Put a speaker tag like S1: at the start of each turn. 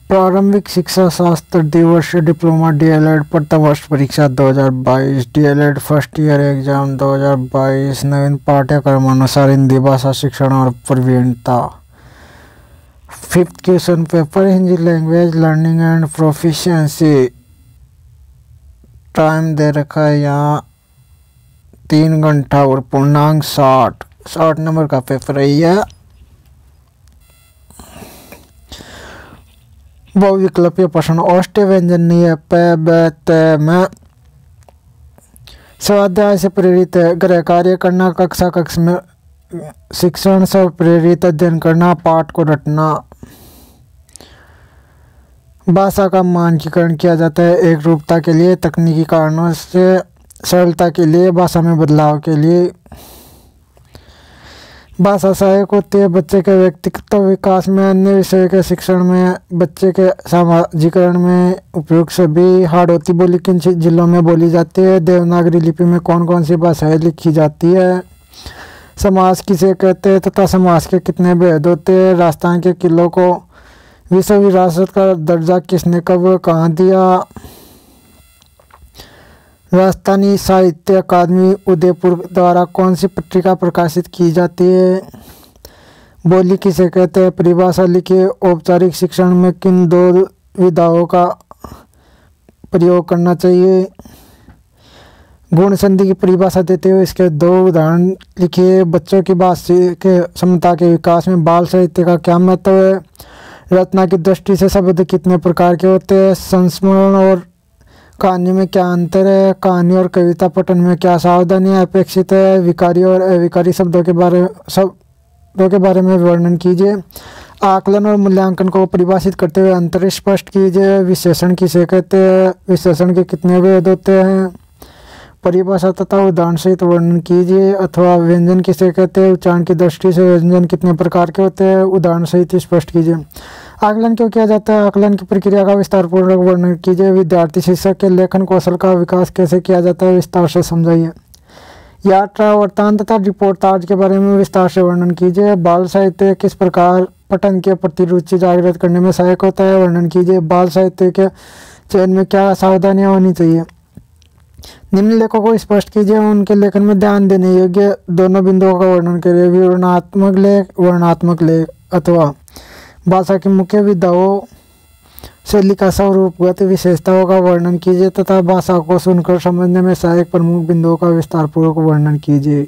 S1: प्रारंभिक शिक्षा शास्त्र द्विवर्षीय डिप्लोमा डीएलएड प्रथम वर्ष परीक्षा 2022 डीएलएड फर्स्ट ईयर एग्जाम 2022 नवीन पाठ्यक्रम अनुसार हिंदी भाषा शिक्षण और प्रवीणता। Fifth question paper Hindi language learning and proficiency. Time दे रखा है यहाँ 3 घंटा और पूर्णांक 60 नंबर का पेपर है यह। बहुविकल्पीय प्रश्न अष्ट व्यंजन नहीं है प ब त म। स्वाध्याय से प्रेरित है गृह कार्य करना, कक्ष में शिक्षण से प्रेरित अध्ययन करना, पाठ को रटना। भाषा का मानकीकरण किया जाता है एक रूपता के लिए, तकनीकी कारणों से, सरलता के लिए, भाषा में बदलाव के लिए। भाषा सहायक होती है बच्चे के व्यक्तित्व विकास में, अन्य विषय के शिक्षण में, बच्चे के सामाजिकरण में उपयोग सभी। हाड़ौती बोली किन जिलों में बोली जाती है? देवनागरी लिपि में कौन कौन सी भाषाएं लिखी जाती है? समास किसे कहते हैं तथा समास के कितने भेद होते हैं? राजस्थान के किलों को विश्व विरासत का दर्जा किसने कब कहाँ दिया? राजस्थानी साहित्य अकादमी उदयपुर द्वारा कौन सी पत्रिका प्रकाशित की जाती है? बोली किसे कहते हैं? परिभाषा लिखिए। औपचारिक शिक्षण में किन 2 विधाओं का प्रयोग करना चाहिए? गुण संधि की परिभाषा देते हुए इसके 2 उदाहरण लिखिए। बच्चों की भाषिक क्षमता के विकास में बाल साहित्य का क्या महत्व है? रचना की दृष्टि से शब्द कितने प्रकार के होते हैं? संस्मरण और कहानी में क्या अंतर है? कहानी और कविता पठन में क्या सावधानियां अपेक्षित है? विकारी और अविकारी शब्दों के बारे में वर्णन कीजिए। आकलन और मूल्यांकन को परिभाषित करते हुए अंतर स्पष्ट कीजिए। विशेषण किसे कहते हैं? विशेषण के कितने भेद होते हैं? परिभाषा तथा उदाहरण सहित वर्णन कीजिए। अथवा व्यंजन किसे कहते हैं? उच्चारण की दृष्टि से व्यंजन कितने प्रकार के होते हैं? उदाहरण सहित स्पष्ट कीजिए। आकलन क्यों किया जाता है? आकलन की प्रक्रिया का विस्तारपूर्वक वर्णन कीजिए। विद्यार्थी शिक्षक के लेखन कौशल का विकास कैसे किया जाता है? विस्तार से समझाइए। यात्रा वृत्तांत तथा रिपोर्टाज के बारे में विस्तार से वर्णन कीजिए। बाल साहित्य किस प्रकार पठन के प्रति रुचि जागृत करने में सहायक होता है? वर्णन कीजिए। बाल साहित्य के चयन में क्या सावधानियां होनी चाहिए? निम्न लेखों को स्पष्ट कीजिए। उनके लेखन में ध्यान देने योग्य दोनों बिंदुओं का वर्णन करिए। विवरणात्मक लेख, वर्णनात्मक लेख। अथवा भाषा की मुख्य विधाओं, शैली का स्वरूपगत विशेषताओं का वर्णन कीजिए तथा भाषा को सुनकर समझने में सहायक प्रमुख बिंदुओं का विस्तारपूर्वक वर्णन कीजिए।